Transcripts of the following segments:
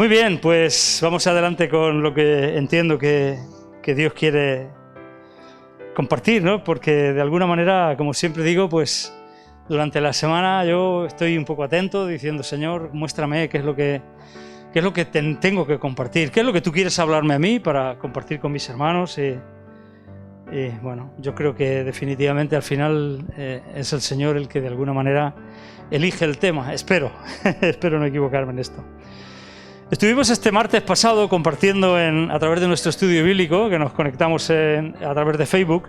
Muy bien, pues vamos adelante con lo que entiendo que Dios quiere compartir, ¿no? Porque de alguna manera, como siempre digo, pues durante la semana yo estoy un poco atento diciendo: Señor, muéstrame qué es lo que tengo que compartir, qué es lo que tú quieres hablarme a mí para compartir con mis hermanos. Y bueno, yo creo que definitivamente al final es el Señor el que de alguna manera elige el tema. Espero no equivocarme en esto. Estuvimos este martes pasado compartiendo a través de nuestro estudio bíblico, que nos conectamos a través de Facebook,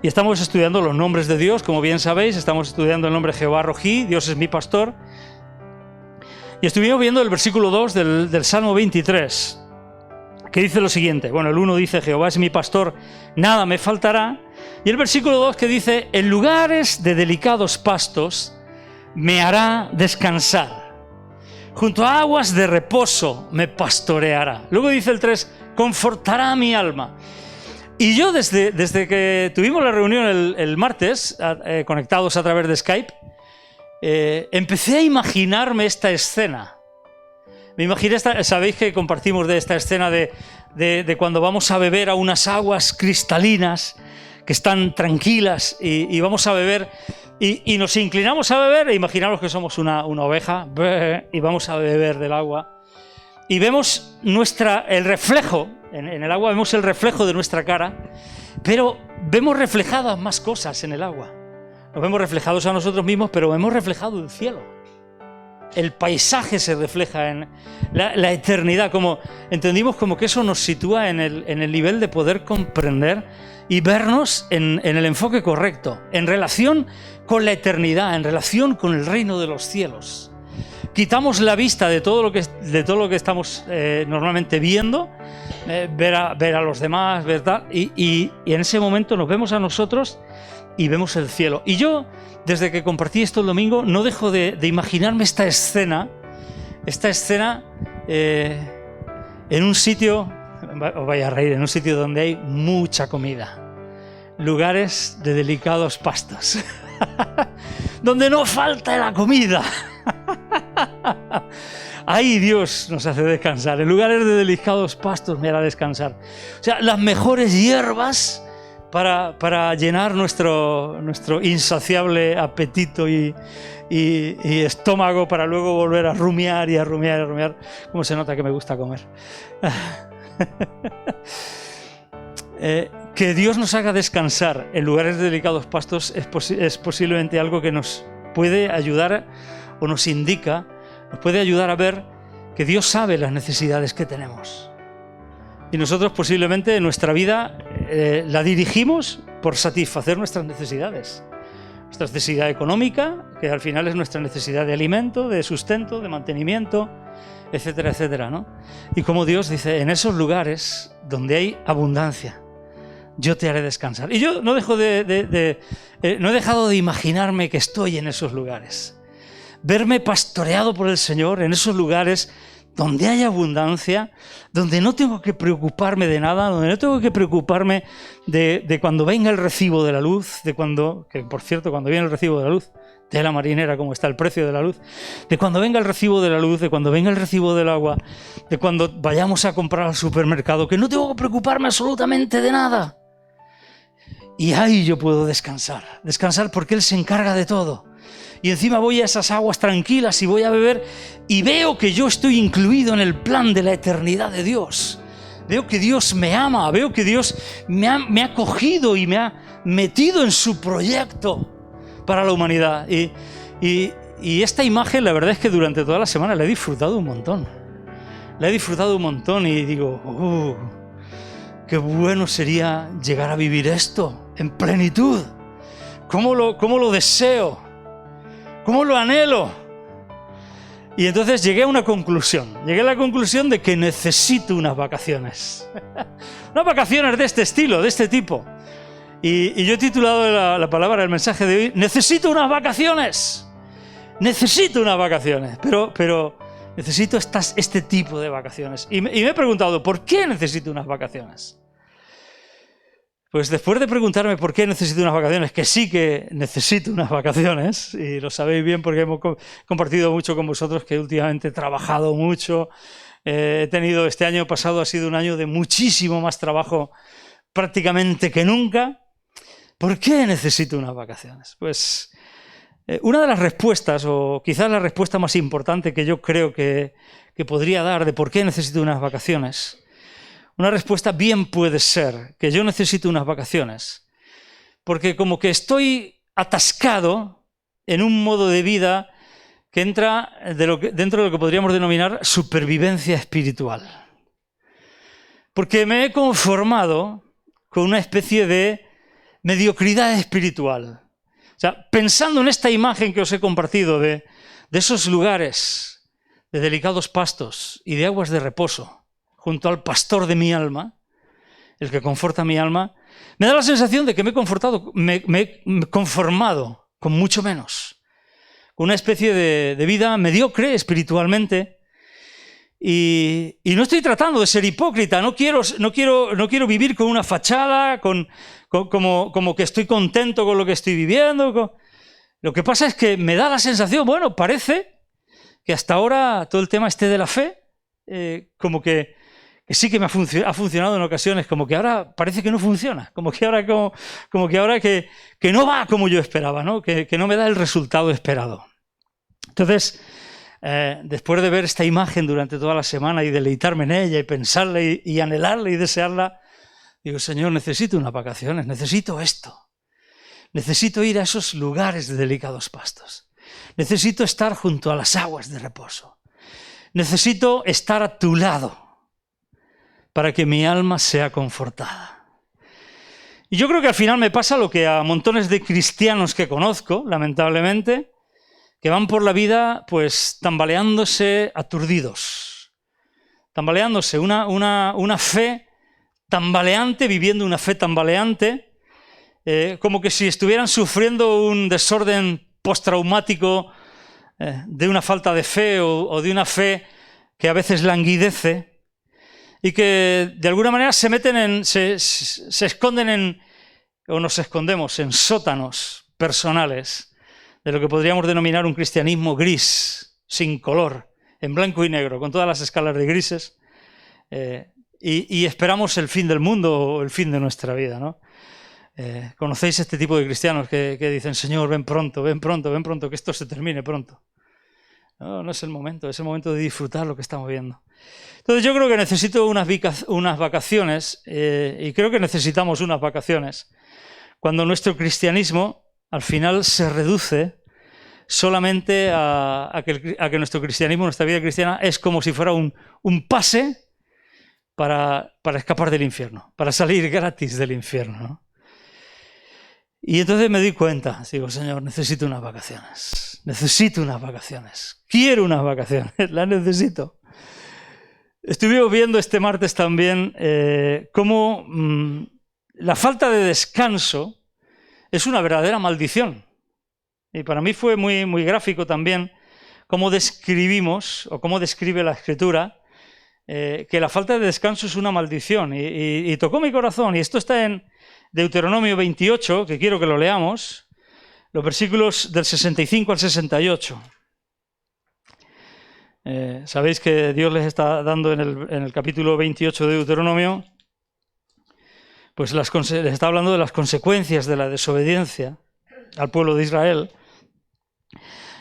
y estamos estudiando los nombres de Dios. Como bien sabéis, estamos estudiando el nombre Jehová Rojí, Dios es mi pastor, y estuvimos viendo el versículo 2 del Salmo 23, que dice lo siguiente. Bueno, el 1 dice: Jehová es mi pastor, nada me faltará, y el versículo 2 que dice: en lugares de delicados pastos me hará descansar, junto a aguas de reposo me pastoreará. Luego dice el 3: confortará mi alma. Y yo desde que tuvimos la reunión el martes, conectados a través de Skype, empecé a imaginarme esta escena. Me imaginé sabéis que compartimos de esta escena de cuando vamos a beber a unas aguas cristalinas que están tranquilas y vamos a beber y nos inclinamos a beber, e imaginamos que somos una oveja y vamos a beber del agua y vemos el reflejo, en el agua vemos el reflejo de nuestra cara, pero vemos reflejadas más cosas en el agua. Nos vemos reflejados a nosotros mismos, pero vemos reflejado el cielo. El paisaje se refleja en la eternidad. Entendimos como que eso nos sitúa en el nivel de poder comprender y vernos en el enfoque correcto, en relación con la eternidad, en relación con el reino de los cielos. Quitamos la vista de todo lo que estamos normalmente viendo, ver a los demás, ver tal, y en ese momento nos vemos a nosotros y vemos el cielo. Y yo, desde que compartí esto el domingo, no dejo de imaginarme esta escena en un sitio, os vais a reír, en un sitio donde hay mucha comida, lugares de delicados pastos, donde no falta la comida. Ahí Dios nos hace descansar. En lugares de delicados pastos me hará descansar. O sea, las mejores hierbas para llenar nuestro insaciable apetito y estómago, para luego volver a rumiar y a rumiar y a rumiar. Cómo se nota que me gusta comer. Que Dios nos haga descansar en lugares de delicados pastos es posiblemente algo que nos puede ayudar, o nos puede ayudar a ver que Dios sabe las necesidades que tenemos. Y nosotros posiblemente en nuestra vida la dirigimos por satisfacer nuestras necesidades. Nuestra necesidad económica, que al final es nuestra necesidad de alimento, de sustento, de mantenimiento, etcétera, etcétera, ¿no? Y como Dios dice: en esos lugares donde hay abundancia, yo te haré descansar. Y yo no he dejado de imaginarme que estoy en esos lugares. Verme pastoreado por el Señor en esos lugares donde hay abundancia, donde no tengo que preocuparme de nada, donde no tengo que preocuparme de cuando venga el recibo de la luz, que por cierto, cuando viene el recibo de la luz, de la marinera, como está el precio de la luz, de cuando venga el recibo de la luz, de cuando venga el recibo del agua, de cuando vayamos a comprar al supermercado, que no tengo que preocuparme absolutamente de nada. Y ahí yo puedo descansar porque Él se encarga de todo. Y encima voy a esas aguas tranquilas y voy a beber y veo que yo estoy incluido en el plan de la eternidad de Dios. Veo que Dios me ama, veo que Dios me ha cogido y me ha metido en su proyecto para la humanidad. Y esta imagen, la verdad es que durante toda la semana la he disfrutado un montón. Y digo: qué bueno sería llegar a vivir esto en plenitud. ¿Cómo lo deseo? ¿Cómo lo anhelo? Y entonces llegué a la conclusión de que necesito unas vacaciones. Unas vacaciones de este estilo, de este tipo. Y yo he titulado la palabra, el mensaje de hoy: necesito unas vacaciones. Pero necesito este tipo de vacaciones. Y me he preguntado: ¿por qué necesito unas vacaciones? Pues después de preguntarme por qué necesito unas vacaciones, que sí que necesito unas vacaciones, y lo sabéis bien porque hemos compartido mucho con vosotros que últimamente he trabajado mucho, he tenido, este año pasado ha sido un año de muchísimo más trabajo prácticamente que nunca. ¿Por qué necesito unas vacaciones? Pues una de las respuestas, o quizás la respuesta más importante que yo creo que podría dar de por qué necesito unas vacaciones, una respuesta bien puede ser que yo necesito unas vacaciones porque como que estoy atascado en un modo de vida que entra dentro de lo que podríamos denominar supervivencia espiritual. Porque me he conformado con una especie de mediocridad espiritual. O sea, pensando en esta imagen que os he compartido de esos lugares de delicados pastos y de aguas de reposo, junto al pastor de mi alma, el que conforta mi alma, me da la sensación de que me he conformado con mucho menos, con una especie de vida mediocre espiritualmente, y no estoy tratando de ser hipócrita, no quiero vivir con una fachada, como que estoy contento con lo que estoy viviendo. Lo que pasa es que me da la sensación, bueno, parece que hasta ahora todo el tema de la fe, como que sí que me ha funcionado en ocasiones, como que ahora parece que no funciona, como que ahora que no va como yo esperaba, ¿no? Que no me da el resultado esperado. Entonces, después de ver esta imagen durante toda la semana y deleitarme en ella y pensarla y anhelarla y desearla, digo, Señor, necesito unas vacaciones, necesito esto. Necesito ir a esos lugares de delicados pastos. Necesito estar junto a las aguas de reposo. Necesito estar a tu lado para que mi alma sea confortada. Y yo creo que al final me pasa lo que a montones de cristianos que conozco, lamentablemente, que van por la vida pues tambaleándose aturdidos, tambaleándose, una fe tambaleante, viviendo una fe tambaleante, como que si estuvieran sufriendo un desorden postraumático de una falta de fe o de una fe que a veces languidece, y que de alguna manera se esconden o nos escondemos en sótanos personales de lo que podríamos denominar un cristianismo gris, sin color, en blanco y negro, con todas las escalas de grises, y esperamos el fin del mundo o el fin de nuestra vida, ¿no? ¿Conocéis este tipo de cristianos que dicen, Señor, ven pronto, que esto se termine pronto? No es el momento, es el momento de disfrutar lo que estamos viendo. Entonces yo creo que necesito unas vacaciones, y creo que necesitamos unas vacaciones, cuando nuestro cristianismo al final se reduce solamente a que nuestro cristianismo, nuestra vida cristiana, es como si fuera un pase para escapar del infierno, para salir gratis del infierno, ¿no? Y entonces me di cuenta, digo, Señor, necesito unas vacaciones, quiero unas vacaciones, las necesito. Estuvimos viendo este martes también cómo la falta de descanso es una verdadera maldición. Y para mí fue muy, muy gráfico también cómo describimos, o cómo describe la Escritura, que la falta de descanso es una maldición. Y tocó mi corazón, y esto está en Deuteronomio 28, que quiero que lo leamos, los versículos del 65 al 68. Sabéis que Dios les está dando en el capítulo 28 de Deuteronomio, pues les está hablando de las consecuencias de la desobediencia al pueblo de Israel.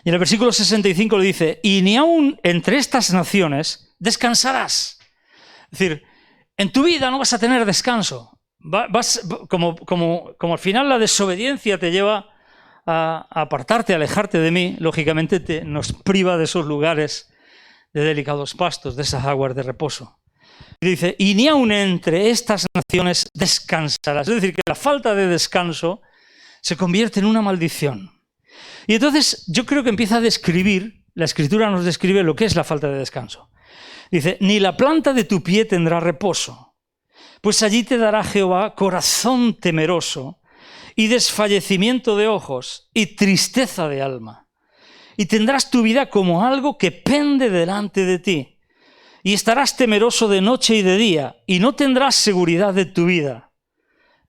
Y en el versículo 65 le dice, y ni aun entre estas naciones descansarás. Es decir, en tu vida no vas a tener descanso. Como al final la desobediencia te lleva a apartarte, a alejarte de mí, lógicamente nos priva de esos lugares de delicados pastos, de esas aguas de reposo. Y dice, y ni aun entre estas naciones descansarás. Es decir, que la falta de descanso se convierte en una maldición. Y entonces yo creo que empieza a describir, la Escritura nos describe lo que es la falta de descanso. Dice, ni la planta de tu pie tendrá reposo, pues allí te dará Jehová corazón temeroso y desfallecimiento de ojos y tristeza de alma. Y tendrás tu vida como algo que pende delante de ti. Y estarás temeroso de noche y de día, y no tendrás seguridad de tu vida.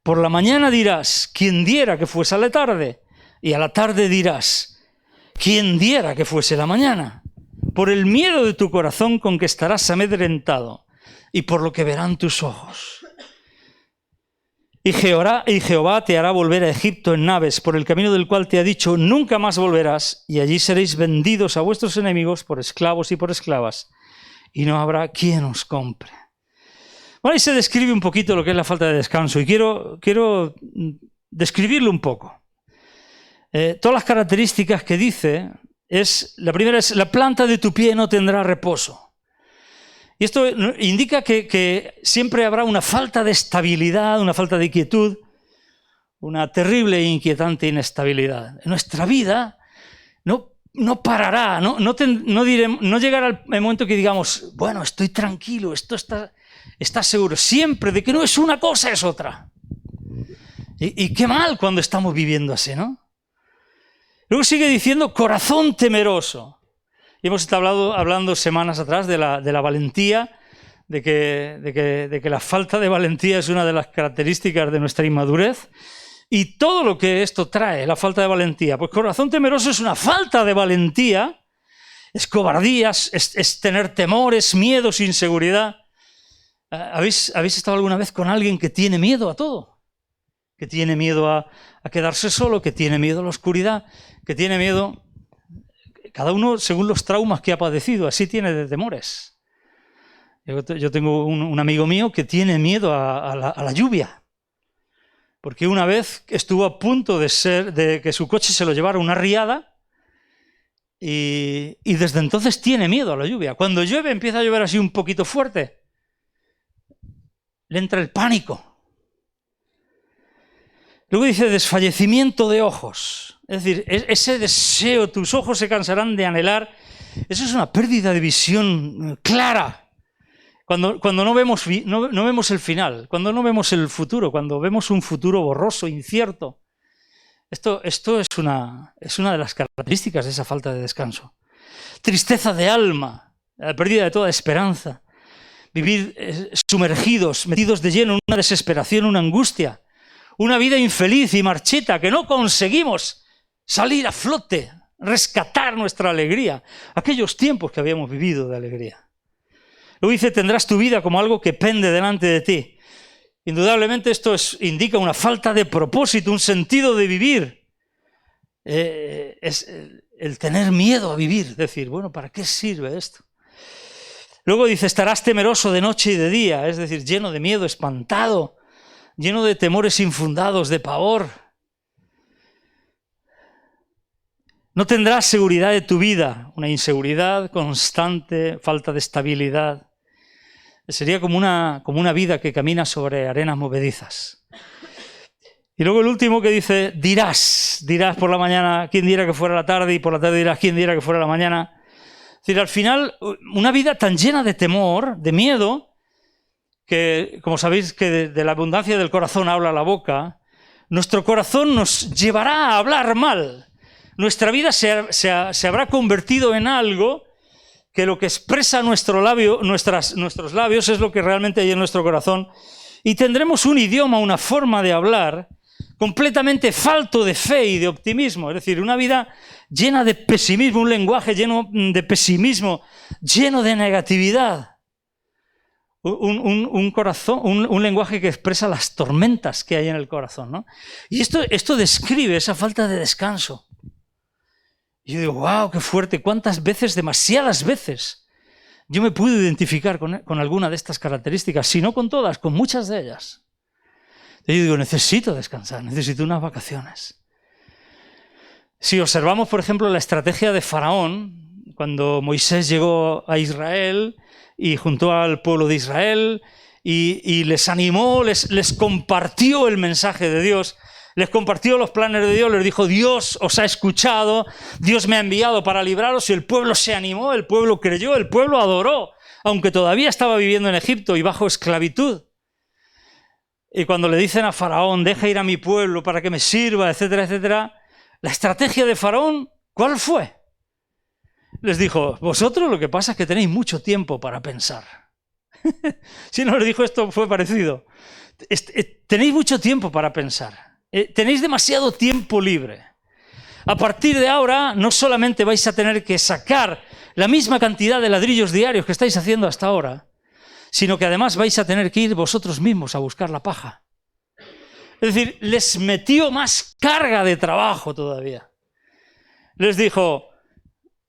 Por la mañana dirás, ¿quién diera que fuese a la tarde? Y a la tarde dirás, ¿quién diera que fuese la mañana? Por el miedo de tu corazón con que estarás amedrentado y por lo que verán tus ojos. Y Jehová te hará volver a Egipto en naves, por el camino del cual te ha dicho, nunca más volverás, y allí seréis vendidos a vuestros enemigos por esclavos y por esclavas, y no habrá quien os compre. Bueno, ahí se describe un poquito lo que es la falta de descanso, y quiero describirlo un poco. Todas las características que dice, la primera es, la planta de tu pie no tendrá reposo. Y esto indica que siempre habrá una falta de estabilidad, una falta de quietud, una terrible e inquietante inestabilidad. En nuestra vida no parará, no llegará el momento que digamos, bueno, estoy tranquilo, esto está seguro. Siempre de que no es una cosa, es otra. Y qué mal cuando estamos viviendo así, ¿no? Luego sigue diciendo, corazón temeroso. Y hemos estado hablando semanas atrás de la valentía, de que la falta de valentía es una de las características de nuestra inmadurez. Y todo lo que esto trae, la falta de valentía. Pues corazón temeroso es una falta de valentía, es cobardía, es tener temores, miedos, inseguridad. ¿Habéis estado alguna vez con alguien que tiene miedo a todo? Que tiene miedo a quedarse solo, que tiene miedo a la oscuridad, que tiene miedo... Cada uno según los traumas que ha padecido, así tiene de temores. Yo tengo un amigo mío que tiene miedo a la lluvia, porque una vez estuvo a punto de que su coche se lo llevara una riada y desde entonces tiene miedo a la lluvia. Cuando llueve, empieza a llover así un poquito fuerte, le entra el pánico. Luego dice desfallecimiento de ojos. Es decir, ese deseo, tus ojos se cansarán de anhelar. Eso es una pérdida de visión clara. Cuando no vemos el final, cuando no vemos el futuro, cuando vemos un futuro borroso, incierto. Esto es una de las características de esa falta de descanso. Tristeza de alma, la pérdida de toda esperanza. Vivir sumergidos, metidos de lleno en una desesperación, una angustia. Una vida infeliz y marchita que no conseguimos salir a flote, rescatar nuestra alegría, aquellos tiempos que habíamos vivido de alegría. Luego dice, tendrás tu vida como algo que pende delante de ti. Indudablemente esto indica una falta de propósito, un sentido de vivir. Es el tener miedo a vivir, decir, bueno, ¿para qué sirve esto? Luego dice, estarás temeroso de noche y de día, es decir, lleno de miedo, espantado, lleno de temores infundados, de pavor. No tendrás seguridad de tu vida, una inseguridad constante, falta de estabilidad. Sería como una vida que camina sobre arenas movedizas. Y luego el último que dice, dirás por la mañana, quién diera que fuera la tarde, y por la tarde dirás, quién diera que fuera la mañana. Es decir, al final, una vida tan llena de temor, de miedo, que, como sabéis, que de la abundancia del corazón habla la boca, nuestro corazón nos llevará a hablar mal. Nuestra vida se habrá convertido en algo que lo que expresa nuestros labios es lo que realmente hay en nuestro corazón, y tendremos un idioma, una forma de hablar completamente falto de fe y de optimismo. Es decir, una vida llena de pesimismo, un lenguaje lleno de pesimismo, lleno de negatividad. Un corazón, un lenguaje que expresa las tormentas que hay en el corazón, ¿no? Y esto describe esa falta de descanso. Y yo digo, wow, qué fuerte, cuántas veces, demasiadas veces, yo me pude identificar con alguna de estas características, si no con todas, con muchas de ellas. Yo digo, necesito descansar, necesito unas vacaciones. Si observamos, por ejemplo, la estrategia de Faraón, cuando Moisés llegó a Israel y juntó al pueblo de Israel y les animó, les compartió el mensaje de Dios, les compartió los planes de Dios, les dijo, Dios os ha escuchado, Dios me ha enviado para libraros, y el pueblo se animó, el pueblo creyó, el pueblo adoró, aunque todavía estaba viviendo en Egipto y bajo esclavitud. Y cuando le dicen a Faraón, deja ir a mi pueblo para que me sirva, etcétera, etcétera, la estrategia de Faraón, ¿cuál fue? Les dijo, vosotros lo que pasa es que tenéis mucho tiempo para pensar. Si no les dijo esto, fue parecido. tenéis mucho tiempo para pensar. Tenéis demasiado tiempo libre. A partir de ahora, no solamente vais a tener que sacar la misma cantidad de ladrillos diarios que estáis haciendo hasta ahora, sino que además vais a tener que ir vosotros mismos a buscar la paja. Es decir, les metió más carga de trabajo todavía. Les dijo,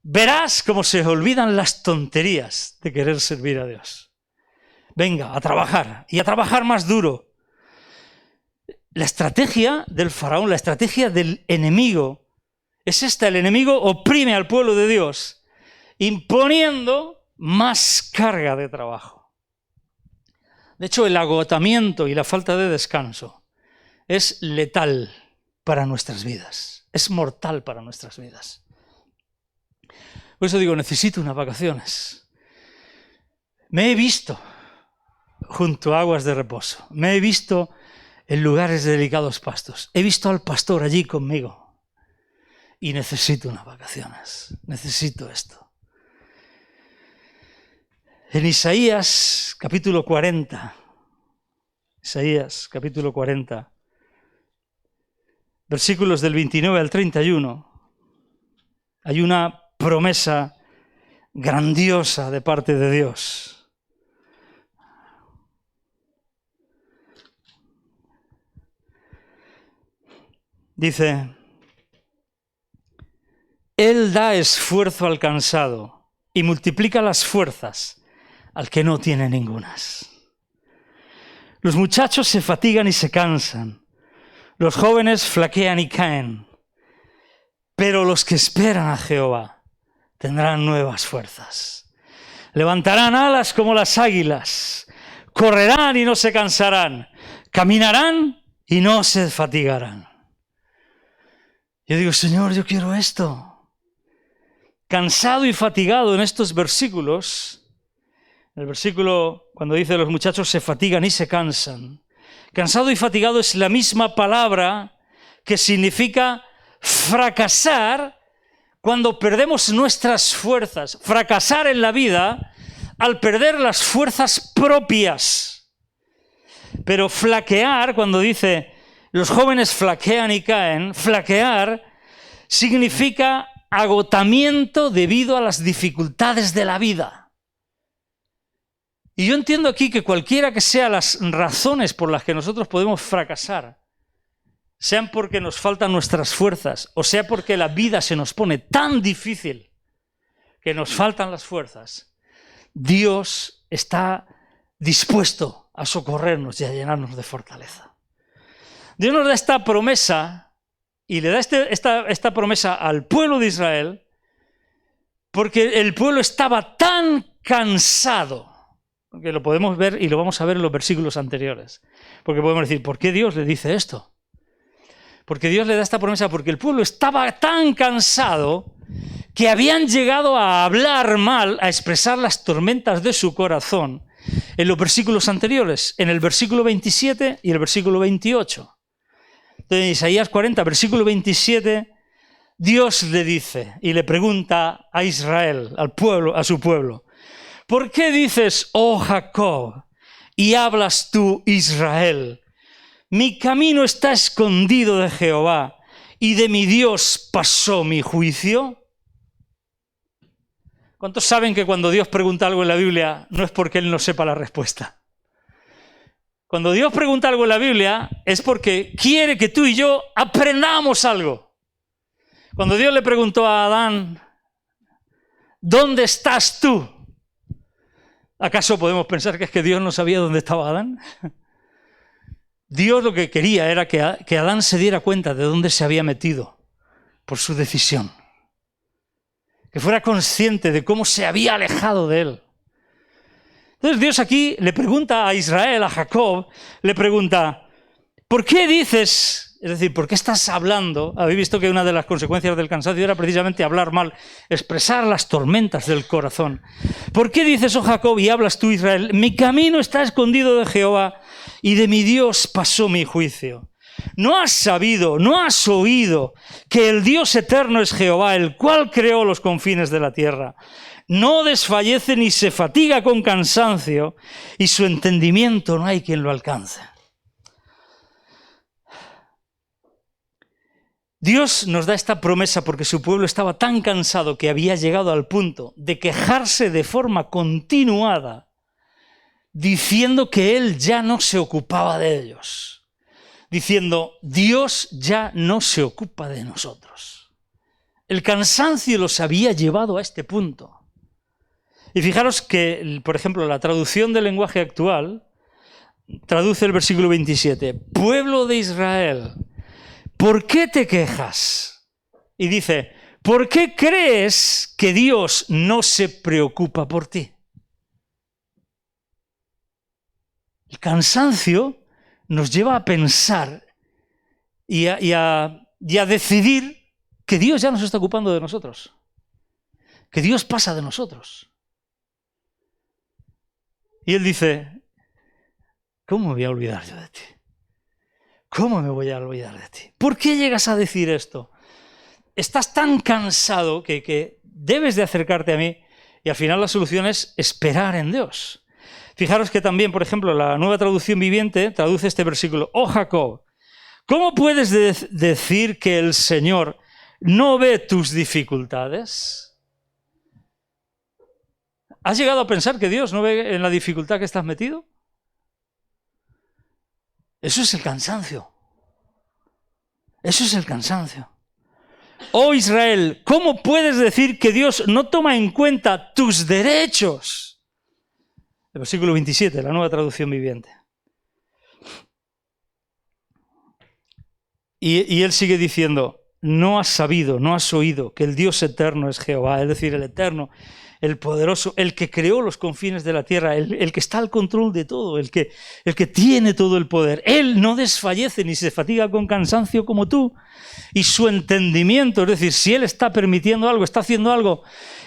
verás cómo se olvidan las tonterías de querer servir a Dios. Venga, a trabajar, y a trabajar más duro. La estrategia del faraón, la estrategia del enemigo, es esta: el enemigo oprime al pueblo de Dios, imponiendo más carga de trabajo. De hecho, el agotamiento y la falta de descanso es letal para nuestras vidas, es mortal para nuestras vidas. Por eso digo, necesito unas vacaciones. Me he visto junto a aguas de reposo, me he visto en lugares de delicados pastos, he visto al pastor allí conmigo y necesito unas vacaciones, necesito esto. En Isaías capítulo 40, versículos del 29 al 31, hay una promesa grandiosa de parte de Dios. Dice, Él da esfuerzo al cansado y multiplica las fuerzas al que no tiene ningunas. Los muchachos se fatigan y se cansan, los jóvenes flaquean y caen, pero los que esperan a Jehová tendrán nuevas fuerzas. Levantarán alas como las águilas, correrán y no se cansarán, caminarán y no se fatigarán. Yo digo, Señor, yo quiero esto. Cansado y fatigado en estos versículos, el versículo cuando dice los muchachos se fatigan y se cansan, cansado y fatigado es la misma palabra que significa fracasar cuando perdemos nuestras fuerzas, fracasar en la vida al perder las fuerzas propias. Pero flaquear, cuando dice los jóvenes flaquean y caen, flaquear significa agotamiento debido a las dificultades de la vida. Y yo entiendo aquí que cualquiera que sean las razones por las que nosotros podemos fracasar, sean porque nos faltan nuestras fuerzas, o sea porque la vida se nos pone tan difícil que nos faltan las fuerzas, Dios está dispuesto a socorrernos y a llenarnos de fortaleza. Dios nos da esta promesa y le da esta promesa al pueblo de Israel porque el pueblo estaba tan cansado, que lo podemos ver y lo vamos a ver en los versículos anteriores. Porque podemos decir, ¿por qué Dios le dice esto? Porque Dios le da esta promesa porque el pueblo estaba tan cansado que habían llegado a hablar mal, a expresar las tormentas de su corazón en los versículos anteriores, en el versículo 27 y el versículo 28. Entonces, en Isaías 40, versículo 27, Dios le dice y le pregunta a Israel, al pueblo, a su pueblo, ¿por qué dices, oh Jacob, y hablas tú, Israel? Mi camino está escondido de Jehová, y de mi Dios pasó mi juicio. ¿Cuántos saben que cuando Dios pregunta algo en la Biblia no es porque Él no sepa la respuesta? Cuando Dios pregunta algo en la Biblia es porque quiere que tú y yo aprendamos algo. Cuando Dios le preguntó a Adán, ¿dónde estás tú? ¿Acaso podemos pensar que es que Dios no sabía dónde estaba Adán? Dios lo que quería era que Adán se diera cuenta de dónde se había metido por su decisión. Que fuera consciente de cómo se había alejado de él. Entonces Dios aquí le pregunta a Israel, a Jacob, le pregunta, ¿por qué dices, es decir, por qué estás hablando? Habéis visto que una de las consecuencias del cansancio era precisamente hablar mal, expresar las tormentas del corazón. ¿Por qué dices, oh Jacob, y hablas tú, Israel? Mi camino está escondido de Jehová y de mi Dios pasó mi juicio. ¿No has sabido, no has oído que el Dios eterno es Jehová, el cual creó los confines de la tierra? No desfallece ni se fatiga con cansancio, y su entendimiento no hay quien lo alcance. Dios nos da esta promesa porque su pueblo estaba tan cansado que había llegado al punto de quejarse de forma continuada, diciendo que Él ya no se ocupaba de ellos, diciendo, Dios ya no se ocupa de nosotros. El cansancio los había llevado a este punto. Y fijaros que, por ejemplo, la traducción del lenguaje actual traduce el versículo 27, pueblo de Israel, ¿por qué te quejas? Y dice, ¿por qué crees que Dios no se preocupa por ti? El cansancio nos lleva a pensar y a decidir que Dios ya no se está ocupando de nosotros, que Dios pasa de nosotros. Y Él dice, ¿cómo me voy a olvidar yo de ti? ¿Cómo me voy a olvidar de ti? ¿Por qué llegas a decir esto? Estás tan cansado que debes de acercarte a mí y al final la solución es esperar en Dios. Fijaros que también, por ejemplo, la Nueva Traducción Viviente traduce este versículo. Oh Jacob, ¿cómo puedes decir que el Señor no ve tus dificultades? ¿Has llegado a pensar que Dios no ve en la dificultad que estás metido? Eso es el cansancio. Eso es el cansancio. Oh Israel, ¿cómo puedes decir que Dios no toma en cuenta tus derechos? El versículo 27, la Nueva Traducción Viviente. Y él sigue diciendo, no has sabido, no has oído que el Dios eterno es Jehová, es decir, el eterno, el poderoso, el que creó los confines de la tierra, el que está al control de todo, el que tiene todo el poder. Él no desfallece ni se fatiga con cansancio como tú. Y su entendimiento, es decir, si Él está permitiendo algo, está haciendo algo,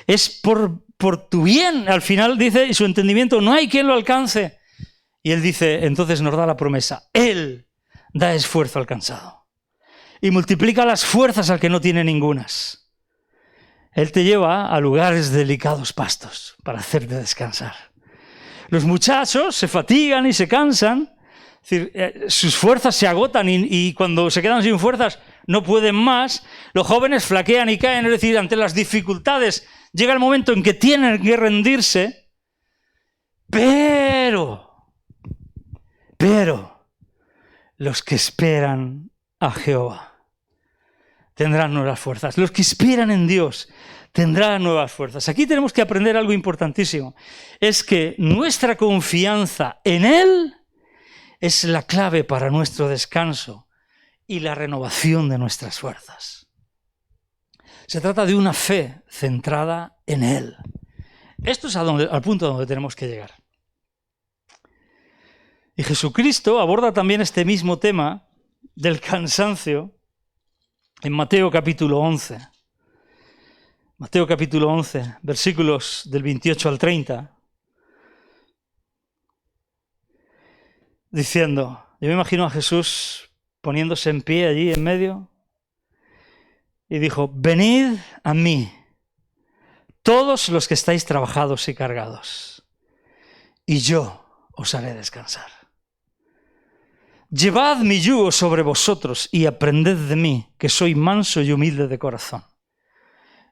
es por tu bien. Al final dice, y su entendimiento no hay quien lo alcance. Y Él dice, entonces nos da la promesa, Él da esfuerzo al cansado y multiplica las fuerzas al que no tiene ningunas. Él te lleva a lugares de delicados pastos para hacerte descansar. Los muchachos se fatigan y se cansan, es decir, sus fuerzas se agotan y cuando se quedan sin fuerzas no pueden más. Los jóvenes flaquean y caen, es decir, ante las dificultades llega el momento en que tienen que rendirse, pero los que esperan a Jehová tendrán nuevas fuerzas. Los que esperan en Dios tendrán nuevas fuerzas. Aquí tenemos que aprender algo importantísimo. Es que nuestra confianza en Él es la clave para nuestro descanso y la renovación de nuestras fuerzas. Se trata de una fe centrada en Él. Esto es al punto a donde tenemos que llegar. Y Jesucristo aborda también este mismo tema del cansancio en Mateo capítulo 11. Mateo capítulo 11, versículos del 28 al 30. Diciendo, yo me imagino a Jesús poniéndose en pie allí en medio y dijo, venid a mí, todos los que estáis trabajados y cargados, y yo os haré descansar. Llevad mi yugo sobre vosotros y aprended de mí, que soy manso y humilde de corazón,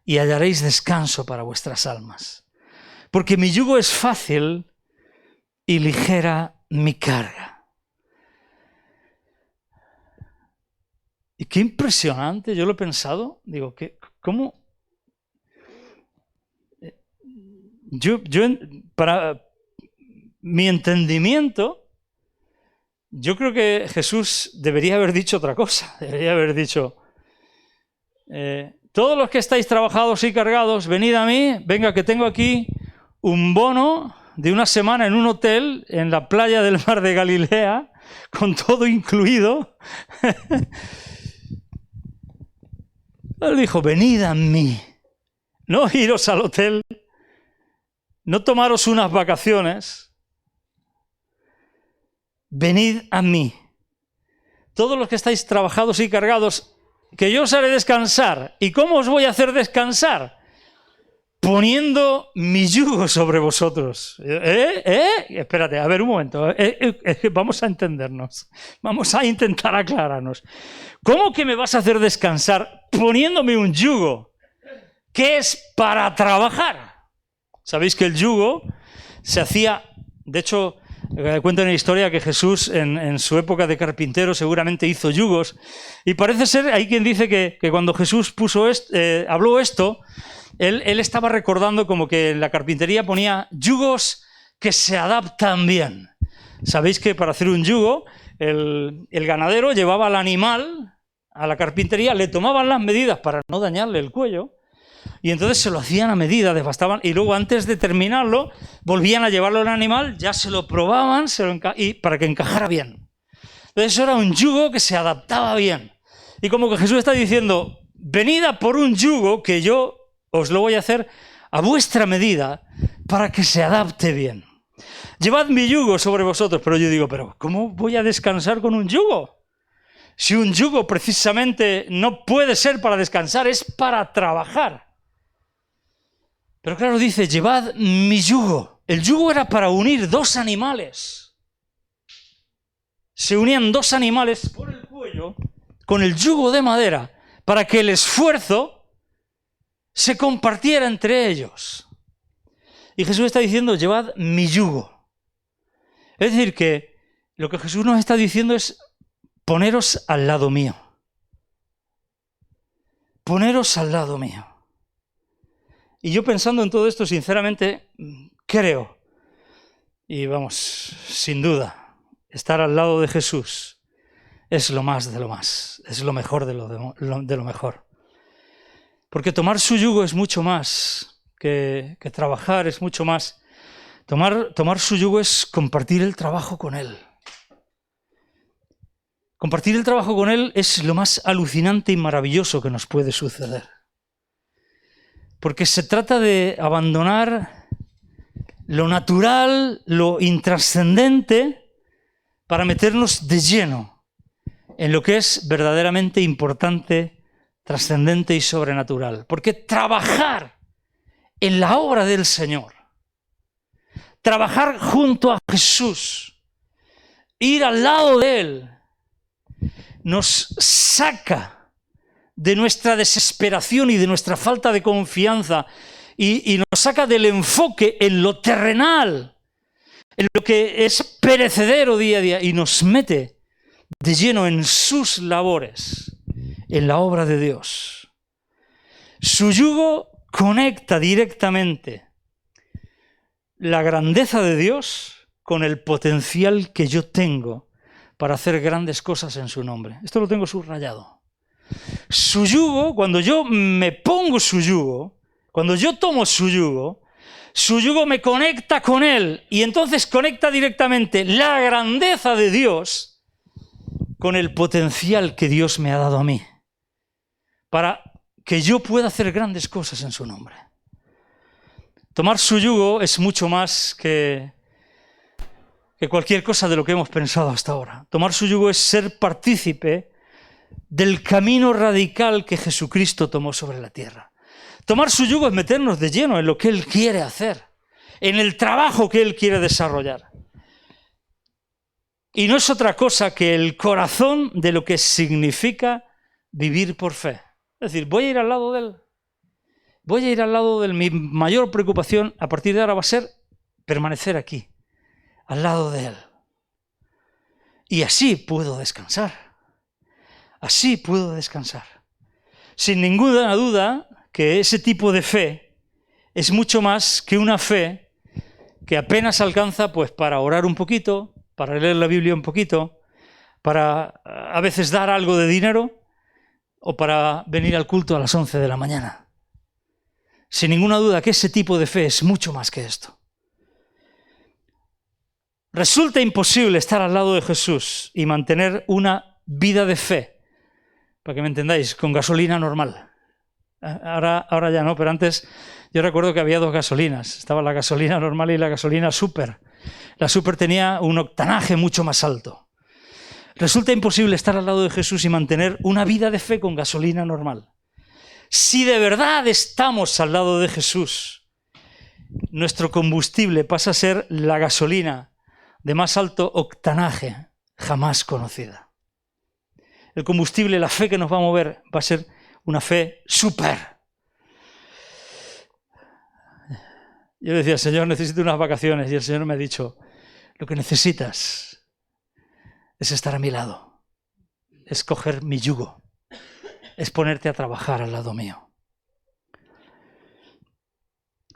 y hallaréis descanso para vuestras almas. Porque mi yugo es fácil y ligera mi carga. Y qué impresionante, yo lo he pensado, digo, ¿cómo? Para mi entendimiento, yo creo que Jesús debería haber dicho otra cosa. Debería haber dicho, todos los que estáis trabajados y cargados, venid a mí, venga que tengo aquí un bono de una semana en un hotel en la playa del mar de Galilea, con todo incluido. Él dijo, venid a mí, no iros al hotel, no tomaros unas vacaciones. Venid a mí, todos los que estáis trabajados y cargados, que yo os haré descansar. ¿Y cómo os voy a hacer descansar? poniendo mi yugo sobre vosotros. Espérate, a ver un momento. Vamos a entendernos. Vamos a intentar aclararnos. ¿Cómo que me vas a hacer descansar poniéndome un yugo que es para trabajar? Sabéis que el yugo se hacía, de hecho, cuenta una historia que Jesús en su época de carpintero seguramente hizo yugos, y parece ser, hay quien dice que cuando Jesús habló esto, él estaba recordando como que en la carpintería ponía yugos que se adaptan bien. Sabéis que para hacer un yugo, el ganadero llevaba al animal a la carpintería, le tomaban las medidas para no dañarle el cuello, y entonces se lo hacían a medida, desbastaban, y luego antes de terminarlo, volvían a llevarlo al animal, ya se lo probaban y para que encajara bien. Entonces eso era un yugo que se adaptaba bien. Y como que Jesús está diciendo, venid a por un yugo que yo os lo voy a hacer a vuestra medida para que se adapte bien. Llevad mi yugo sobre vosotros. Pero yo digo, ¿pero cómo voy a descansar con un yugo? Si un yugo precisamente no puede ser para descansar, es para trabajar. Pero claro, dice, llevad mi yugo. El yugo era para unir dos animales. Se unían dos animales por el cuello con el yugo de madera para que el esfuerzo se compartiera entre ellos. Y Jesús está diciendo, llevad mi yugo. Es decir, que lo que Jesús nos está diciendo es, poneros al lado mío. Poneros al lado mío. Y yo pensando en todo esto, sinceramente, creo, y vamos, sin duda, estar al lado de Jesús es lo más de lo más, es lo mejor de lo mejor. Porque tomar su yugo es mucho más que trabajar, es mucho más. Tomar su yugo es compartir el trabajo con Él. Compartir el trabajo con Él es lo más alucinante y maravilloso que nos puede suceder. Porque se trata de abandonar lo natural, lo intrascendente, para meternos de lleno en lo que es verdaderamente importante, trascendente y sobrenatural. Porque trabajar en la obra del Señor, trabajar junto a Jesús, ir al lado de Él, nos saca de nuestra desesperación y de nuestra falta de confianza y nos saca del enfoque en lo terrenal, en lo que es perecedero día a día, y nos mete de lleno en sus labores, en la obra de Dios. Su yugo conecta directamente la grandeza de Dios con el potencial que yo tengo para hacer grandes cosas en su nombre. Esto lo tengo subrayado. Su yugo, cuando yo me pongo su yugo, cuando yo tomo su yugo me conecta con Él, y entonces conecta directamente la grandeza de Dios con el potencial que Dios me ha dado a mí, para que yo pueda hacer grandes cosas en su nombre. Tomar su yugo es mucho más que cualquier cosa de lo que hemos pensado hasta ahora. Tomar su yugo es ser partícipe del camino radical que Jesucristo tomó sobre la tierra. Tomar su yugo es meternos de lleno en lo que Él quiere hacer, en el trabajo que Él quiere desarrollar. Y no es otra cosa que el corazón de lo que significa vivir por fe. Es decir, voy a ir al lado de Él. Voy a ir al lado de Él. Mi mayor preocupación a partir de ahora va a ser permanecer aquí, al lado de Él. Y así puedo descansar. Así puedo descansar. Sin ninguna duda que ese tipo de fe es mucho más que una fe que apenas alcanza pues para orar un poquito, para leer la Biblia un poquito, para a veces dar algo de dinero o para venir al culto a las 11 de la mañana. Sin ninguna duda que ese tipo de fe es mucho más que esto. Resulta imposible estar al lado de Jesús y mantener una vida de fe, para que me entendáis, con gasolina normal. Ahora ya no, pero antes yo recuerdo que había dos gasolinas. Estaba la gasolina normal y la gasolina super. La super tenía un octanaje mucho más alto. Resulta imposible estar al lado de Jesús y mantener una vida de fe con gasolina normal. Si de verdad estamos al lado de Jesús, nuestro combustible pasa a ser la gasolina de más alto octanaje jamás conocida. El combustible, la fe que nos va a mover, va a ser una fe súper. Yo decía, Señor, necesito unas vacaciones, y el Señor me ha dicho, lo que necesitas es estar a mi lado, es coger mi yugo, es ponerte a trabajar al lado mío.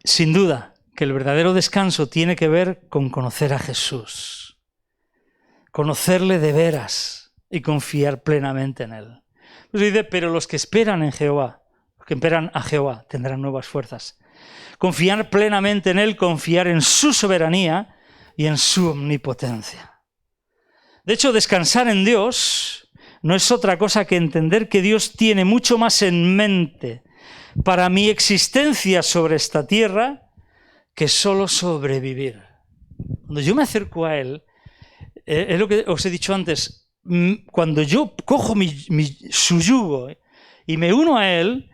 Sin duda que el verdadero descanso tiene que ver con conocer a Jesús, conocerle de veras y confiar plenamente en Él. Pues dice, pero los que esperan en Jehová, los que esperan a Jehová, tendrán nuevas fuerzas. Confiar plenamente en Él, confiar en su soberanía y en su omnipotencia. De hecho, descansar en Dios no es otra cosa que entender que Dios tiene mucho más en mente para mi existencia sobre esta tierra que solo sobrevivir. Cuando yo me acerco a Él, es lo que os he dicho antes, cuando yo cojo su yugo y me uno a Él,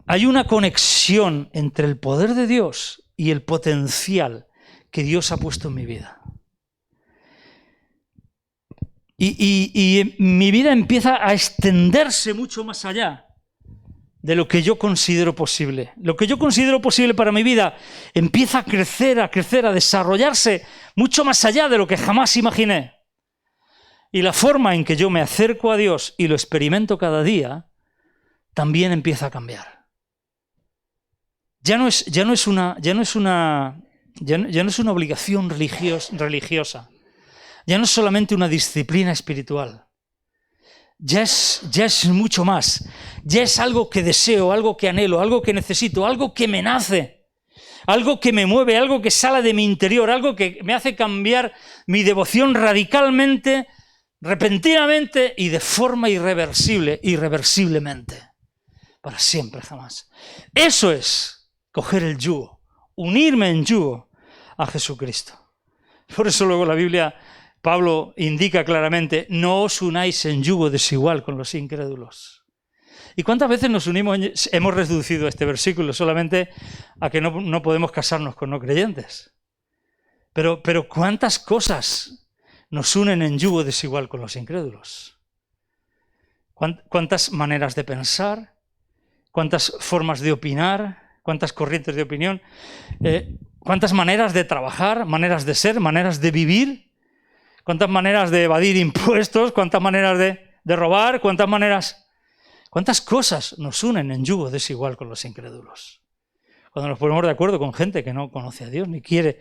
hay una conexión entre el poder de Dios y el potencial que Dios ha puesto en mi vida. Y mi vida empieza a extenderse mucho más allá de lo que yo considero posible. Lo que yo considero posible para mi vida empieza a crecer, a desarrollarse mucho más allá de lo que jamás imaginé. Y la forma en que yo me acerco a Dios y lo experimento cada día también empieza a cambiar. Ya no es una obligación religiosa. Ya no es solamente una disciplina espiritual. Ya es mucho más. Ya es algo que deseo, algo que anhelo, algo que necesito, algo que me nace, algo que me mueve, algo que sale de mi interior, algo que me hace cambiar mi devoción repentinamente y de forma irreversiblemente. Para siempre, jamás. Eso es coger el yugo, unirme en yugo a Jesucristo. Por eso luego la Biblia, Pablo indica claramente, no os unáis en yugo desigual con los incrédulos. ¿Y cuántas veces hemos reducido este versículo solamente a que no podemos casarnos con no creyentes? Pero ¿cuántas cosas nos unen en yugo desigual con los incrédulos? ¿Cuántas maneras de pensar? ¿Cuántas formas de opinar? ¿Cuántas corrientes de opinión? ¿Cuántas maneras de trabajar? ¿Maneras de ser? ¿Maneras de vivir? ¿Cuántas maneras de evadir impuestos? ¿Cuántas maneras de robar? ¿Cuántas cosas nos unen en yugo desigual con los incrédulos? Cuando nos ponemos de acuerdo con gente que no conoce a Dios, ni quiere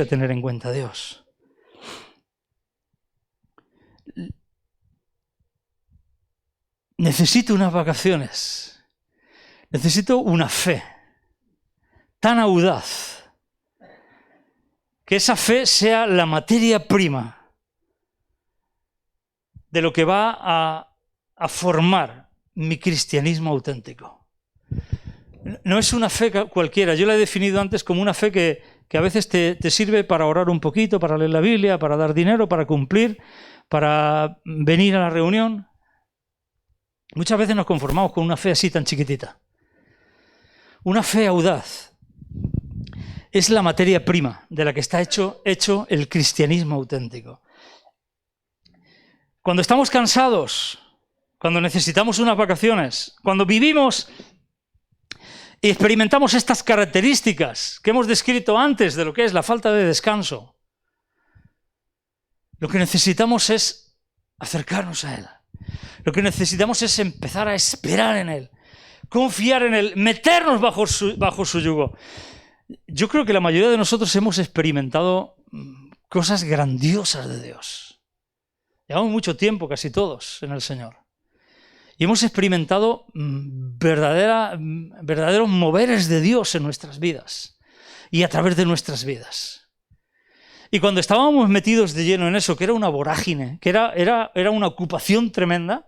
tener en cuenta a Dios. Necesito unas vacaciones. Necesito una fe tan audaz que esa fe sea la materia prima de lo que va a formar mi cristianismo auténtico. No es una fe cualquiera. Yo la he definido antes como una fe que a veces te sirve para orar un poquito, para leer la Biblia, para dar dinero, para cumplir, para venir a la reunión. Muchas veces nos conformamos con una fe así tan chiquitita. Una fe audaz es la materia prima de la que está hecho el cristianismo auténtico. Cuando estamos cansados, cuando necesitamos unas vacaciones, cuando vivimos y experimentamos estas características que hemos descrito antes de lo que es la falta de descanso, lo que necesitamos es acercarnos a Él. Lo que necesitamos es empezar a esperar en Él, confiar en Él, meternos bajo su yugo. Yo creo que la mayoría de nosotros hemos experimentado cosas grandiosas de Dios. Llevamos mucho tiempo, casi todos, en el Señor. Y hemos experimentado verdaderos moveres de Dios en nuestras vidas y a través de nuestras vidas. Y cuando estábamos metidos de lleno en eso, que era una vorágine, que era una ocupación tremenda,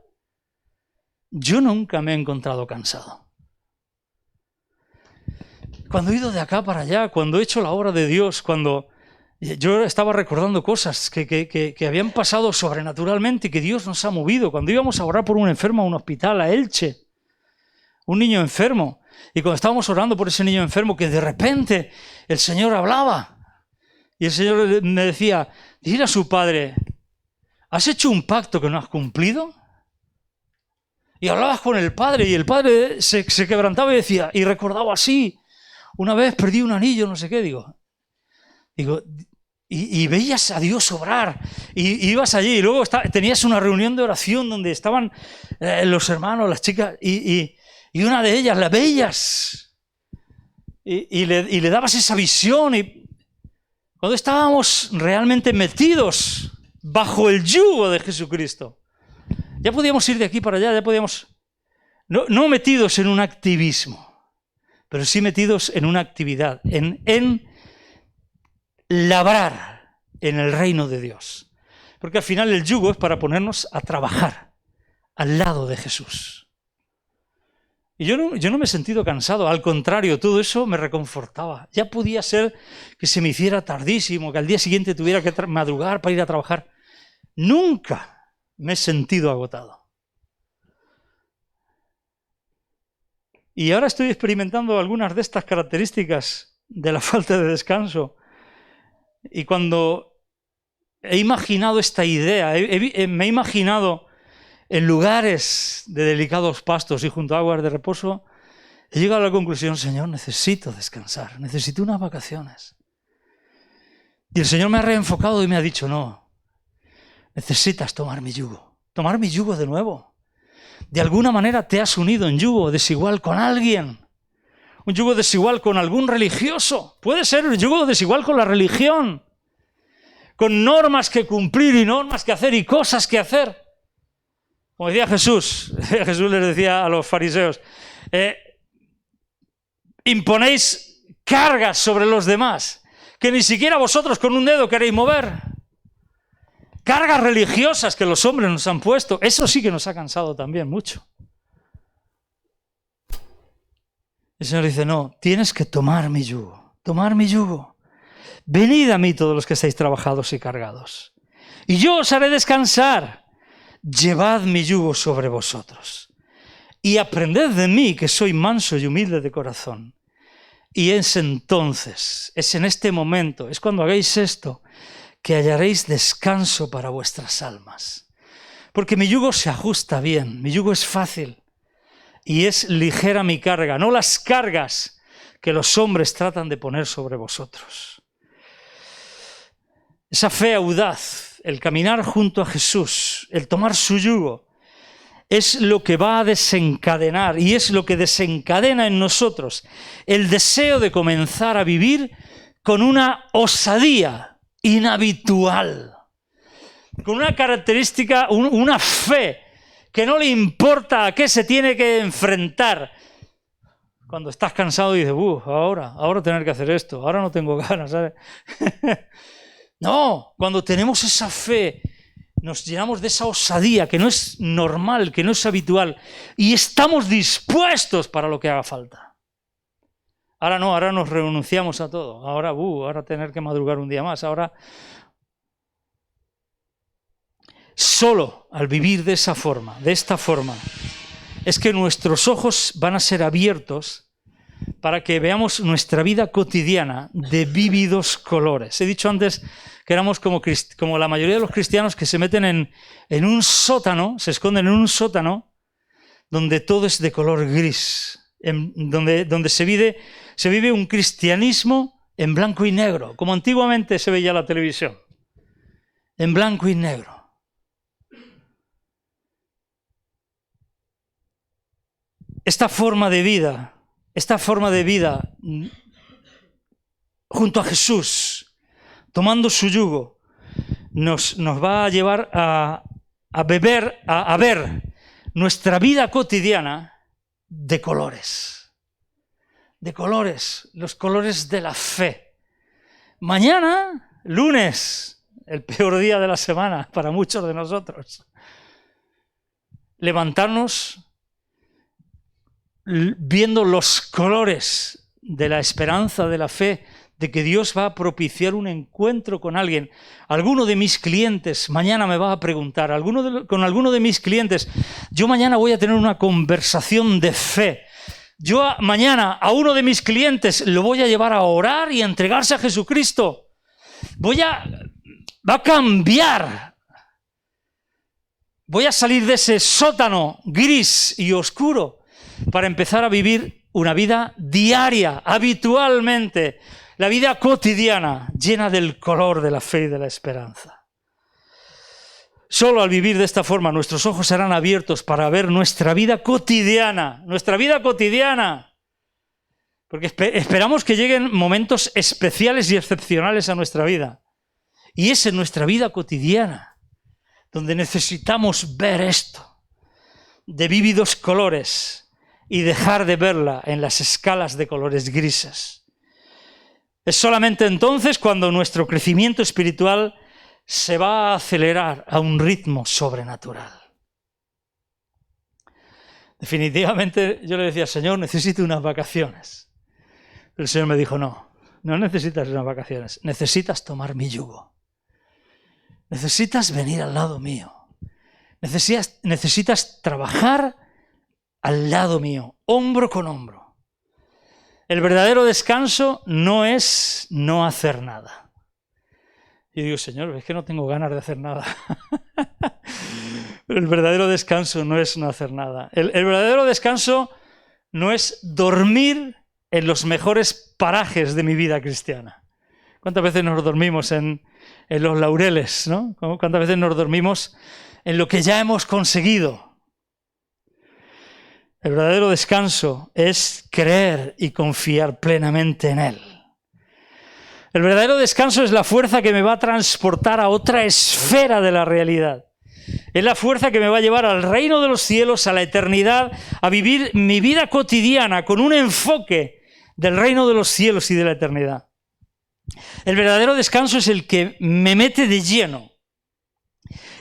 yo nunca me he encontrado cansado. Cuando he ido de acá para allá, cuando he hecho la obra de Dios, cuando yo estaba recordando cosas que habían pasado sobrenaturalmente y que Dios nos ha movido, cuando íbamos a orar por un enfermo a un hospital, a Elche, un niño enfermo. Y cuando estábamos orando por ese niño enfermo, que de repente el Señor hablaba. Y el Señor me decía, dile a su padre, ¿has hecho un pacto que no has cumplido? Y hablabas con el padre y el padre se quebrantaba y decía, y recordaba así, una vez perdí un anillo, no sé qué, digo, y veías a Dios obrar, y ibas allí, y luego tenías una reunión de oración donde estaban los hermanos, las chicas, y una de ellas la veías, y le dabas esa visión, y cuando estábamos realmente metidos bajo el yugo de Jesucristo, ya podíamos ir de aquí para allá, ya podíamos, no metidos en un activismo, pero sí metidos en una actividad, en labrar en el reino de Dios. Porque al final el yugo es para ponernos a trabajar al lado de Jesús. Y yo no me he sentido cansado, al contrario, todo eso me reconfortaba. Ya podía ser que se me hiciera tardísimo, que al día siguiente tuviera que madrugar para ir a trabajar. Nunca me he sentido agotado. Y ahora estoy experimentando algunas de estas características de la falta de descanso. Y cuando he imaginado esta idea, me he imaginado en lugares de delicados pastos y junto a aguas de reposo, he llegado a la conclusión, Señor, necesito descansar, necesito unas vacaciones. Y el Señor me ha reenfocado y me ha dicho, no, necesitas tomar mi yugo de nuevo. De alguna manera te has unido en yugo desigual con alguien. Un yugo desigual con algún religioso. Puede ser un yugo desigual con la religión. Con normas que cumplir y normas que hacer y cosas que hacer. Como decía Jesús les decía a los fariseos, imponéis cargas sobre los demás que ni siquiera vosotros con un dedo queréis mover. Cargas religiosas que los hombres nos han puesto. Eso sí que nos ha cansado también mucho. El Señor dice, no, tienes que tomar mi yugo. Tomar mi yugo. Venid a mí todos los que estáis trabajados y cargados, y yo os haré descansar. Llevad mi yugo sobre vosotros y aprended de mí, que soy manso y humilde de corazón. Y es entonces, es en este momento, es cuando hagáis esto, que hallaréis descanso para vuestras almas. Porque mi yugo se ajusta bien, mi yugo es fácil y es ligera mi carga, no las cargas que los hombres tratan de poner sobre vosotros. Esa fe audaz, el caminar junto a Jesús, el tomar su yugo, es lo que va a desencadenar y es lo que desencadena en nosotros el deseo de comenzar a vivir con una osadía inhabitual, con una característica, una fe que no le importa a qué se tiene que enfrentar. Cuando estás cansado y dices, ahora tener que hacer esto, ahora no tengo ganas, ¿sabes? No, cuando tenemos esa fe, nos llenamos de esa osadía que no es normal, que no es habitual, y estamos dispuestos para lo que haga falta. Ahora no, ahora nos renunciamos a todo. Ahora tener que madrugar un día más. Ahora, solo al vivir de esa forma, de esta forma, es que nuestros ojos van a ser abiertos para que veamos nuestra vida cotidiana de vívidos colores. He dicho antes que éramos como la mayoría de los cristianos que se meten en un sótano, se esconden en un sótano donde todo es de color gris, donde se vive un cristianismo en blanco y negro, como antiguamente se veía la televisión, en blanco y negro. Esta forma de vida junto a Jesús, tomando su yugo, nos va a llevar a ver nuestra vida cotidiana de colores, los colores de la fe. Mañana, lunes, el peor día de la semana para muchos de nosotros, levantarnos viendo los colores de la esperanza, de la fe, de que Dios va a propiciar un encuentro con alguien. Alguno de mis clientes mañana me va a preguntar, con alguno de mis clientes, yo mañana voy a tener una conversación de fe, mañana a uno de mis clientes lo voy a llevar a orar y a entregarse a Jesucristo. Va a cambiar. Voy a salir de ese sótano gris y oscuro para empezar a vivir una vida diaria, habitualmente, la vida cotidiana, llena del color de la fe y de la esperanza. Solo al vivir de esta forma nuestros ojos serán abiertos para ver nuestra vida cotidiana, porque esperamos que lleguen momentos especiales y excepcionales a nuestra vida. Y es en nuestra vida cotidiana donde necesitamos ver esto de vívidos colores y dejar de verla en las escalas de colores grises. Es solamente entonces cuando nuestro crecimiento espiritual se va a acelerar a un ritmo sobrenatural. Definitivamente yo le decía, Señor, necesito unas vacaciones. Pero el Señor me dijo, no necesitas unas vacaciones, necesitas tomar mi yugo. Necesitas venir al lado mío. Necesitas trabajar al lado mío, hombro con hombro. El verdadero descanso no es no hacer nada. Y digo, Señor, es que no tengo ganas de hacer nada. Pero el verdadero descanso no es no hacer nada. El verdadero descanso no es dormir en los mejores parajes de mi vida cristiana. ¿Cuántas veces nos dormimos en los laureles, ¿no? ¿Cuántas veces nos dormimos en lo que ya hemos conseguido? El verdadero descanso es creer y confiar plenamente en Él. El verdadero descanso es la fuerza que me va a transportar a otra esfera de la realidad. Es la fuerza que me va a llevar al reino de los cielos, a la eternidad, a vivir mi vida cotidiana con un enfoque del reino de los cielos y de la eternidad. El verdadero descanso es el que me mete de lleno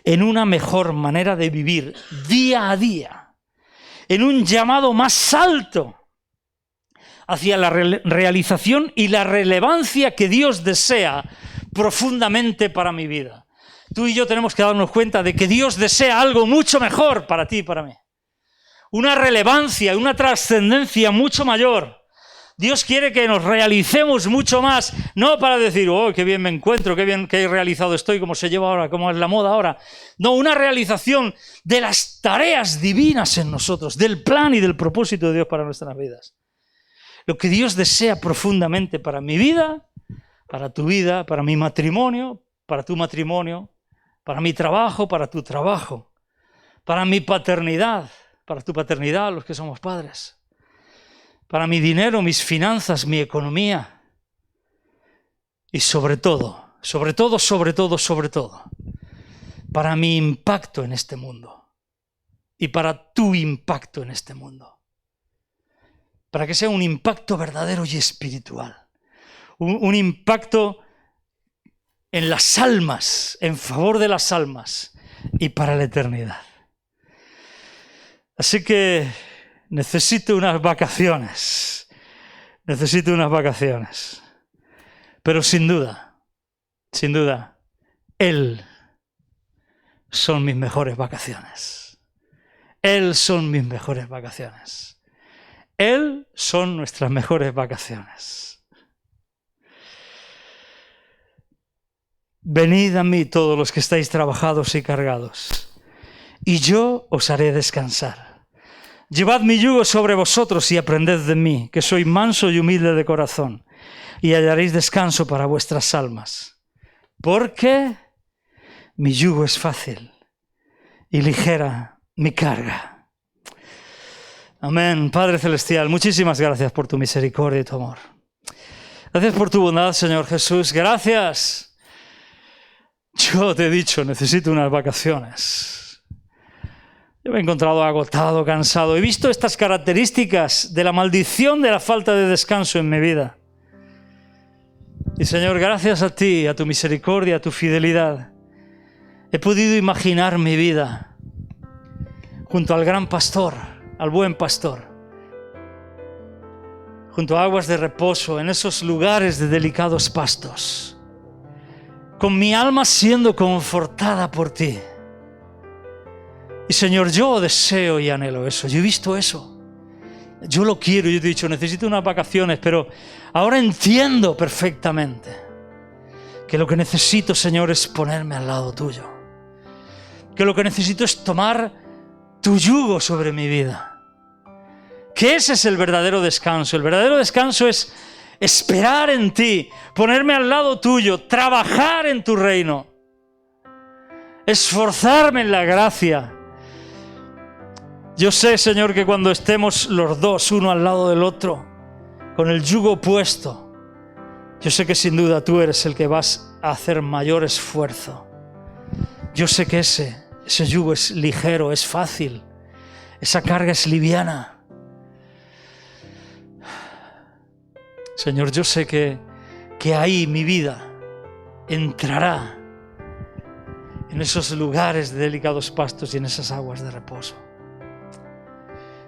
en una mejor manera de vivir día a día, en un llamado más alto hacia la realización y la relevancia que Dios desea profundamente para mi vida. Tú y yo tenemos que darnos cuenta de que Dios desea algo mucho mejor para ti y para mí. Una relevancia, una trascendencia mucho mayor. Dios quiere que nos realicemos mucho más, no para decir, oh, qué bien me encuentro, qué bien que he realizado estoy, cómo se lleva ahora, cómo es la moda ahora. No, una realización de las tareas divinas en nosotros, del plan y del propósito de Dios para nuestras vidas. Lo que Dios desea profundamente para mi vida, para tu vida, para mi matrimonio, para tu matrimonio, para mi trabajo, para tu trabajo, para mi paternidad, para tu paternidad, los que somos padres. Para mi dinero, mis finanzas, mi economía y sobre todo, para mi impacto en este mundo y para tu impacto en este mundo. Para que sea un impacto verdadero y espiritual, un impacto en las almas, en favor de las almas y para la eternidad. Así que necesito unas vacaciones. Pero sin duda, Él son mis mejores vacaciones. Él son nuestras mejores vacaciones. Venid a mí todos los que estáis trabajados y cargados, y yo os haré descansar. Llevad mi yugo sobre vosotros y aprended de mí, que soy manso y humilde de corazón, y hallaréis descanso para vuestras almas. Porque mi yugo es fácil y ligera mi carga. Amén. Padre Celestial, muchísimas gracias por tu misericordia y tu amor. Gracias por tu bondad, Señor Jesús. Gracias. Yo te he dicho, necesito unas vacaciones. Yo me he encontrado agotado, cansado. He visto estas características de la maldición de la falta de descanso en mi vida. Y Señor, gracias a ti, a tu misericordia, a tu fidelidad, he podido imaginar mi vida junto al gran pastor, al buen pastor, junto a aguas de reposo, en esos lugares de delicados pastos, con mi alma siendo confortada por ti. Y Señor, yo deseo y anhelo eso. Yo he visto eso. Yo lo quiero, yo te he dicho, necesito unas vacaciones, pero ahora entiendo perfectamente que lo que necesito, Señor, es ponerme al lado tuyo. Que lo que necesito es tomar tu yugo sobre mi vida. Que ese es el verdadero descanso. El verdadero descanso es esperar en ti, ponerme al lado tuyo, trabajar en tu reino, esforzarme en la gracia. Yo sé, Señor, que cuando estemos los dos, uno al lado del otro, con el yugo puesto, yo sé que sin duda tú eres el que vas a hacer mayor esfuerzo. Yo sé que ese yugo es ligero, es fácil, esa carga es liviana. Señor, yo sé que ahí mi vida entrará en esos lugares de delicados pastos y en esas aguas de reposo.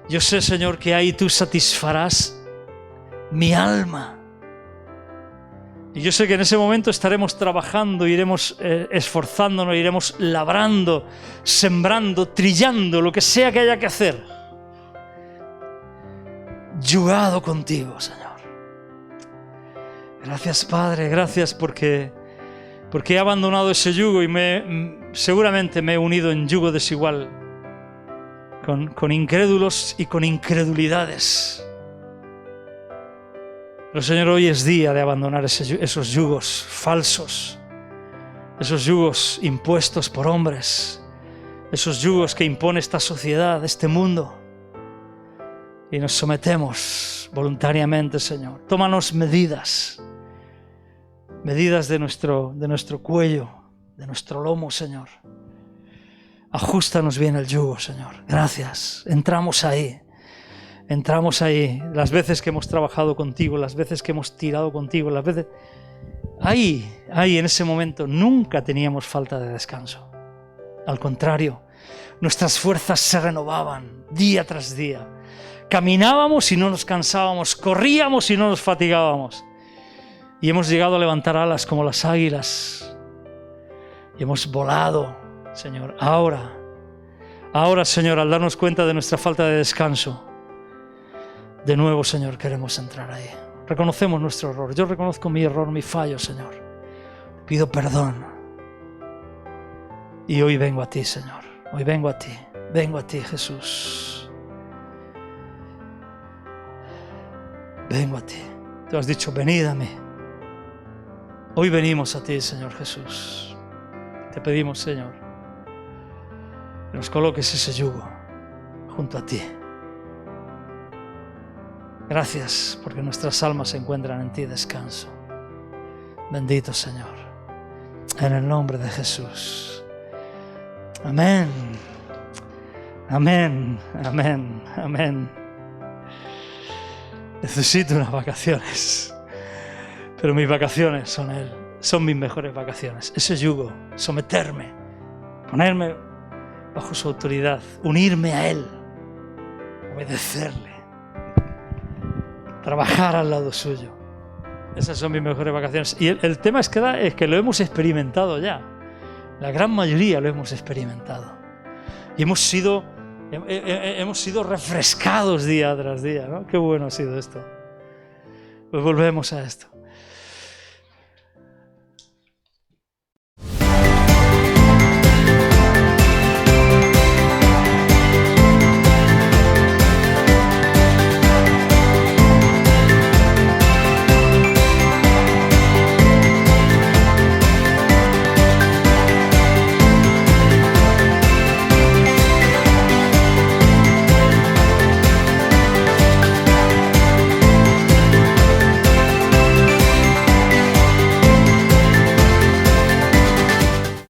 Yo sé, Señor, que ahí tú satisfarás mi alma. Y yo sé que en ese momento estaremos trabajando, iremos esforzándonos, iremos labrando, sembrando, trillando, lo que sea que haya que hacer. Yugado contigo, Señor. Gracias, Padre, gracias porque he abandonado ese yugo y seguramente me he unido en yugo desigual con incrédulos y con incredulidades. Pero, Señor, hoy es día de abandonar esos yugos falsos, esos yugos impuestos por hombres, esos yugos que impone esta sociedad, este mundo. Y nos sometemos voluntariamente, Señor. Tómanos medidas de nuestro cuello, de nuestro lomo, Señor. Ajústanos bien el yugo, Señor. Gracias. Entramos ahí. Las veces que hemos trabajado contigo, las veces que hemos tirado contigo, las veces... Ahí, en ese momento, nunca teníamos falta de descanso. Al contrario, nuestras fuerzas se renovaban día tras día. Caminábamos y no nos cansábamos, corríamos y no nos fatigábamos. Y hemos llegado a levantar alas como las águilas. Y hemos volado, Señor. Ahora, Señor, al darnos cuenta de nuestra falta de descanso, de nuevo, Señor, queremos entrar ahí. Reconocemos nuestro error. Yo reconozco mi error, mi fallo, Señor. Pido perdón. Y hoy vengo a ti, Señor. Hoy vengo a ti. Vengo a ti, Jesús. Vengo a ti. Tú has dicho, venid a mí. Hoy venimos a ti, Señor Jesús. Te pedimos, Señor, que nos coloques ese yugo junto a ti. Gracias porque nuestras almas se encuentran en ti descanso. Bendito Señor. En el nombre de Jesús. Amén. Amén. Amén. Amén. Necesito unas vacaciones. Pero mis vacaciones son Él. Son mis mejores vacaciones. Ese yugo, someterme, ponerme bajo su autoridad, unirme a Él, obedecerle, trabajar al lado suyo. Esas son mis mejores vacaciones. Y el tema es que lo hemos experimentado ya. La gran mayoría lo hemos experimentado. Y hemos sido refrescados día tras día, ¿no? Qué bueno ha sido esto. Pues volvemos a esto.